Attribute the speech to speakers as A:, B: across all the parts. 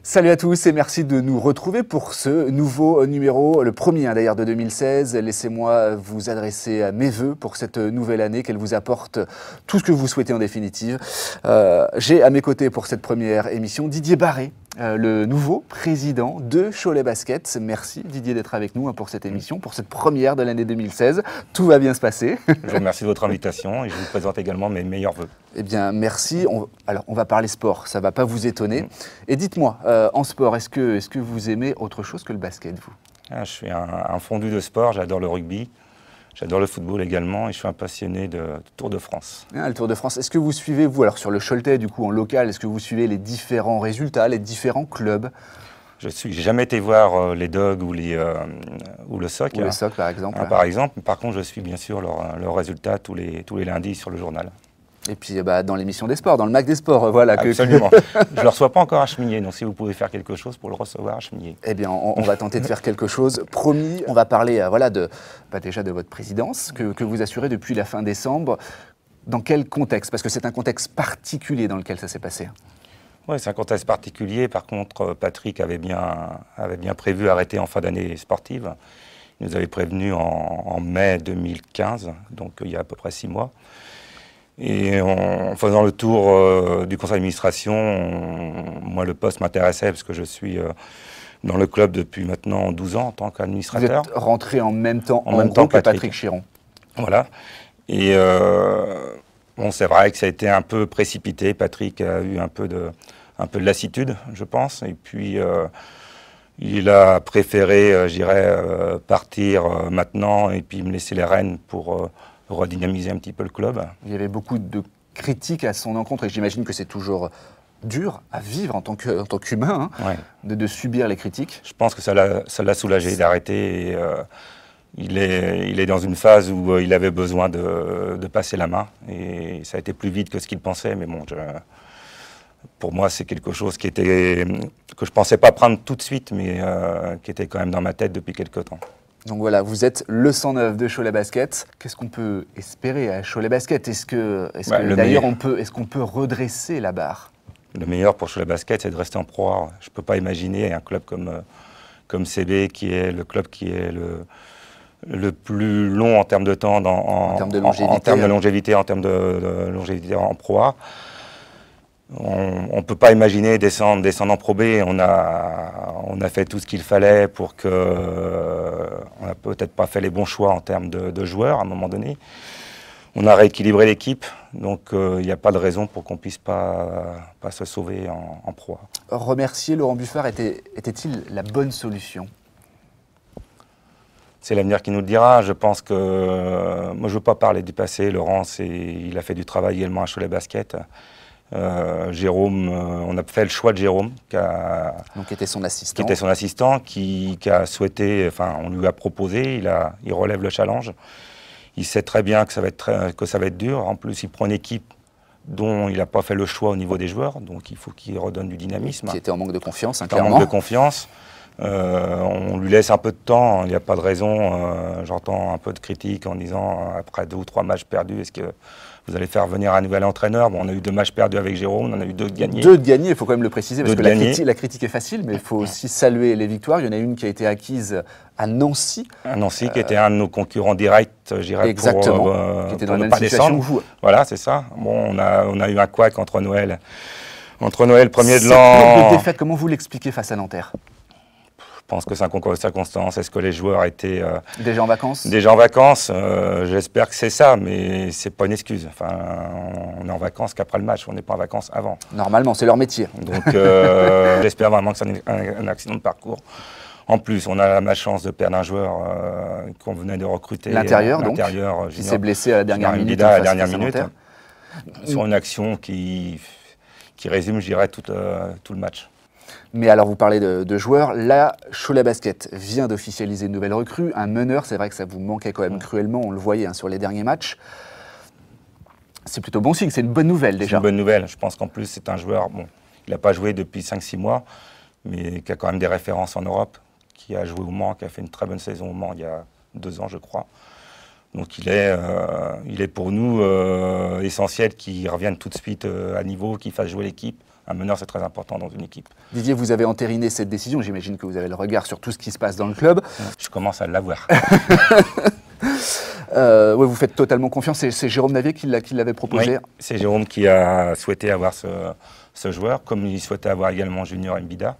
A: Salut à tous et merci de nous retrouver pour ce nouveau numéro, le premier d'ailleurs de 2016. Laissez-moi vous adresser mes vœux pour cette nouvelle année, qu'elle vous apporte tout ce que vous souhaitez en définitive. J'ai à mes côtés pour cette première émission Didier Barré, le nouveau président de Cholet Basket. Merci Didier d'être avec nous pour cette émission, pour cette première de l'année 2016. Tout va bien se passer.
B: Je vous remercie de votre invitation et je vous présente également mes meilleurs vœux.
A: Eh bien, merci. Alors, on va parler sport, ça ne va pas vous étonner. Et dites-moi, en sport, est-ce que vous aimez autre chose que le basket, vous ?
B: Je suis un fondu de sport, j'adore le rugby, j'adore le football également et je suis un passionné de Tour de France.
A: Le Tour de France, est-ce que vous suivez, vous, alors sur le Choletais, du coup, en local, est-ce que vous suivez les différents résultats, les différents clubs ?
B: Je n'ai jamais été voir les Dogs ou le SOC.
A: Ou le SOC, par exemple.
B: Par exemple. Par contre, je suis bien sûr leurs résultats tous les lundis sur le journal.
A: Et puis dans l'émission des sports, dans le Mac des sports, voilà.
B: Absolument. Je ne le reçois pas encore à Chemillé, donc si vous pouvez faire quelque chose pour le recevoir à Chemillé.
A: Eh bien, on va tenter de faire quelque chose. Promis, on va parler déjà de votre présidence que vous assurez depuis la fin décembre. Dans quel contexte ? Parce que c'est un contexte particulier dans lequel ça s'est passé.
B: Oui, c'est un contexte particulier. Par contre, Patrick avait bien prévu arrêter en fin d'année sportive. Il nous avait prévenu en mai 2015, donc il y a à peu près 6 mois. Et en faisant le tour du conseil d'administration, moi le poste m'intéressait parce que je suis dans le club depuis maintenant 12 ans en tant qu'administrateur.
A: Vous êtes rentré en même temps que Patrick Chiron.
B: Voilà. Et c'est vrai que ça a été un peu précipité. Patrick a eu un peu de lassitude, je pense. Et puis il a préféré, partir maintenant et puis me laisser les rênes pour redynamiser un petit peu le club.
A: Il y avait beaucoup de critiques à son encontre et j'imagine que c'est toujours dur à vivre en tant qu'humain,
B: Ouais.
A: de subir les critiques.
B: Je pense que ça l'a soulagé d'arrêter. Et, il est dans une phase où il avait besoin de passer la main et ça a été plus vite que ce qu'il pensait. Mais bon, pour moi, c'est quelque chose que je ne pensais pas prendre tout de suite, mais qui était quand même dans ma tête depuis quelque temps.
A: Donc voilà, vous êtes le 109 de Cholet Basket. Qu'est-ce qu'on peut espérer à Cholet Basket ? Est-ce qu'on peut redresser la barre ?
B: Le meilleur pour Cholet Basket, c'est de rester en Pro A. Je ne peux pas imaginer un club comme CB, qui est le club qui est le plus long en termes de temps, en termes de longévité en Pro A. On ne peut pas imaginer descendre en Pro B. On a fait tout ce qu'il fallait pour que... on n'a peut-être pas fait les bons choix en termes de joueurs à un moment donné. On a rééquilibré l'équipe, donc il n'y a pas de raison pour qu'on ne puisse pas se sauver en Pro A.
A: Remercier Laurent Buffard était-il la bonne solution ?
B: C'est l'avenir qui nous le dira. Je pense que... moi, je ne veux pas parler du passé. Laurent, il a fait du travail également à Cholet Basket. Jérôme, on a fait le choix de Jérôme,
A: qui était son
B: assistant, qui a souhaité, on lui a proposé, il relève le challenge. Il sait très bien que ça va être dur. En plus, il prend une équipe dont il n'a pas fait le choix au niveau des joueurs, donc il faut qu'il redonne du dynamisme.
A: Qui était en manque de confiance, clairement.
B: En manque de confiance. On lui laisse un peu de temps, il n'y a pas de raison. J'entends un peu de critiques en disant, après 2 ou 3 matchs perdus, est-ce que vous allez faire venir un nouvel entraîneur ? Bon, on a eu 2 matchs perdus avec Jérôme, on en a eu 2 de gagnés.
A: 2 de gagnés, il faut quand même le préciser, parce que la critique est facile, mais il faut aussi saluer les victoires. Il y en a une qui a été acquise à Nancy.
B: À Nancy, qui était un de nos concurrents directs, je dirais,
A: exactement, qui était dans la même situation que vous.
B: Voilà, c'est ça. Bon, on a eu un couac entre Noël premier de l'an.
A: Cette défaite, comment vous l'expliquez face à Nanterre ?
B: Je pense que c'est un concours de circonstances. Est-ce que les joueurs étaient...
A: déjà en vacances ?
B: Déjà en vacances. J'espère que c'est ça, mais c'est pas une excuse. On est en vacances qu'après le match. On n'est pas en vacances avant.
A: Normalement, c'est leur métier.
B: Donc, j'espère vraiment que c'est un accident de parcours. En plus, on a la malchance de perdre un joueur qu'on venait de recruter.
A: L'intérieur, qui s'est blessé à la dernière minute.
B: Sur une action qui résume, je dirais, tout le match.
A: Mais alors, vous parlez de joueurs. Là, Cholet Basket vient d'officialiser une nouvelle recrue, un meneur. C'est vrai que ça vous manquait quand même cruellement, on le voyait sur les derniers matchs. C'est plutôt bon signe, c'est une bonne nouvelle déjà.
B: C'est une bonne nouvelle. Je pense qu'en plus, c'est un joueur, il n'a pas joué depuis 5-6 mois, mais qui a quand même des références en Europe, qui a joué au Mans, qui a fait une très bonne saison au Mans il y a 2 ans, je crois. Donc il est pour nous essentiel qu'il revienne tout de suite à niveau, qu'il fasse jouer l'équipe Un meneur, c'est très important dans une équipe.
A: Didier, vous avez entériné cette décision. J'imagine que vous avez le regard sur tout ce qui se passe dans le club.
B: Je commence à l'avoir.
A: Ouais, vous faites totalement confiance. C'est Jérôme Navier qui l'avait proposé.
B: Oui, c'est Jérôme qui a souhaité avoir ce joueur, comme il souhaitait avoir également Junior Mbida.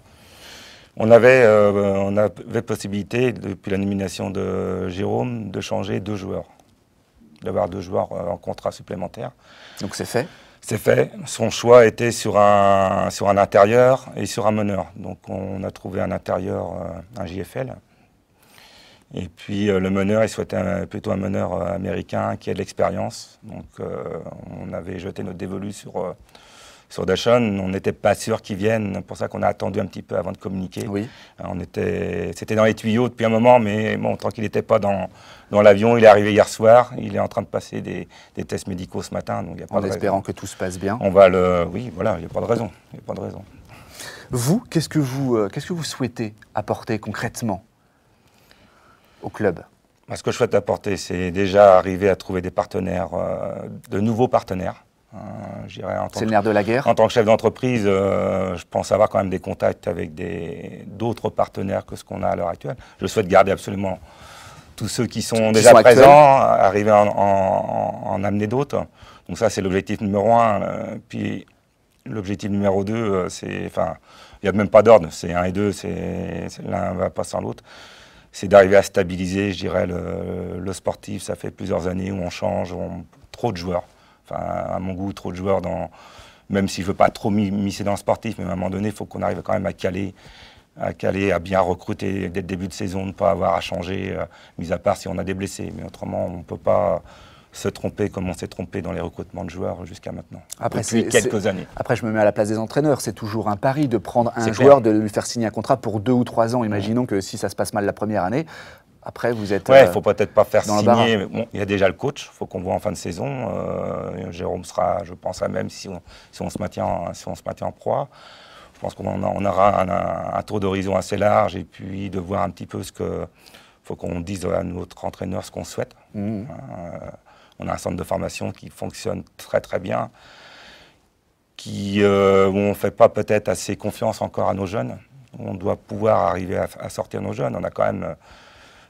B: On avait possibilité, depuis la nomination de Jérôme, de changer 2 joueurs, d'avoir 2 joueurs en contrat supplémentaire.
A: Donc c'est fait? C'est
B: fait. Son choix était sur un intérieur et sur un meneur. Donc on a trouvé un intérieur, un JFL. Et puis le meneur, il souhaitait plutôt un meneur américain qui a de l'expérience. Donc on avait jeté notre dévolu sur Dachon. On n'était pas sûr qu'il vienne, c'est pour ça qu'on a attendu un petit peu avant de communiquer.
A: Oui.
B: C'était dans les tuyaux depuis un moment, mais bon, tant qu'il n'était pas dans l'avion, il est arrivé hier soir. Il est en train de passer des tests médicaux ce matin. Donc
A: en espérant que tout se passe bien.
B: Oui, voilà, il n'y a pas de raison.
A: Vous, qu'est-ce que vous souhaitez apporter concrètement au club?
B: Ce que je souhaite apporter, c'est déjà arriver à trouver des partenaires, de nouveaux partenaires.
A: C'est le nerf de la guerre.
B: En tant que chef d'entreprise, je pense avoir quand même des contacts avec d'autres partenaires que ce qu'on a à l'heure actuelle. Je souhaite garder absolument tous ceux qui sont déjà présents, arriver à en amener d'autres. Donc ça, c'est l'objectif numéro 1. Puis l'objectif numéro 2, il n'y a même pas d'ordre. C'est 1 et 2, l'un ne va pas sans l'autre. C'est d'arriver à stabiliser, je dirais, le sportif. Ça fait plusieurs années où on change, trop de joueurs. Enfin, à mon goût, trop de joueurs, même si je ne veux pas trop misser dans le sportif, mais à un moment donné, il faut qu'on arrive quand même à caler, à bien recruter dès le début de saison, ne pas avoir à changer, mis à part si on a des blessés. Mais autrement, on ne peut pas se tromper comme on s'est trompé dans les recrutements de joueurs jusqu'à maintenant, depuis quelques années.
A: Après, je me mets à la place des entraîneurs. C'est toujours un pari de prendre un joueur, de lui faire signer un contrat pour 2 ou 3 ans. Imaginons que si ça se passe mal la première année, après, vous êtes.
B: Ouais, il ne faut peut-être pas faire signer. Bon, il y a déjà le coach, il faut qu'on voit en fin de saison. Jérôme sera, je pense, à même si on se maintient en proie. Je pense qu'on aura un tour d'horizon assez large et puis de voir un petit peu faut qu'on dise à notre entraîneur ce qu'on souhaite. On a un centre de formation qui fonctionne très très bien, où on ne fait pas peut-être assez confiance encore à nos jeunes. On doit pouvoir arriver à sortir nos jeunes. On a quand même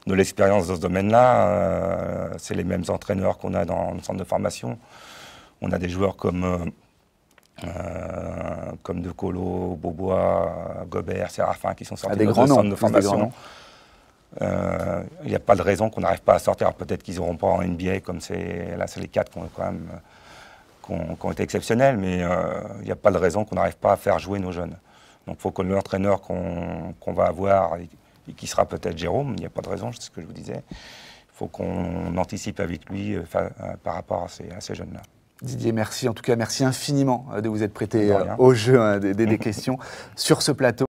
B: de l'expérience dans ce domaine-là. C'est les mêmes entraîneurs qu'on a dans le centre de formation. On a des joueurs comme De Colo, Beaubois, Gobert, Séraphin qui sont sortis de notre centre de formation. Il n'y a pas de raison qu'on n'arrive pas à sortir. Peut-être qu'ils n'auront pas en NBA, comme c'est les 4 qui ont été exceptionnels, mais il n'y a pas de raison qu'on n'arrive pas à faire jouer nos jeunes. Donc il faut que l'entraîneur qu'on va avoir, et qui sera peut-être Jérôme, il n'y a pas de raison, c'est ce que je vous disais, il faut qu'on anticipe avec lui par rapport à ces jeunes-là.
A: Didier, merci. En tout cas, merci infiniment de vous être prêté au jeu des questions sur ce plateau.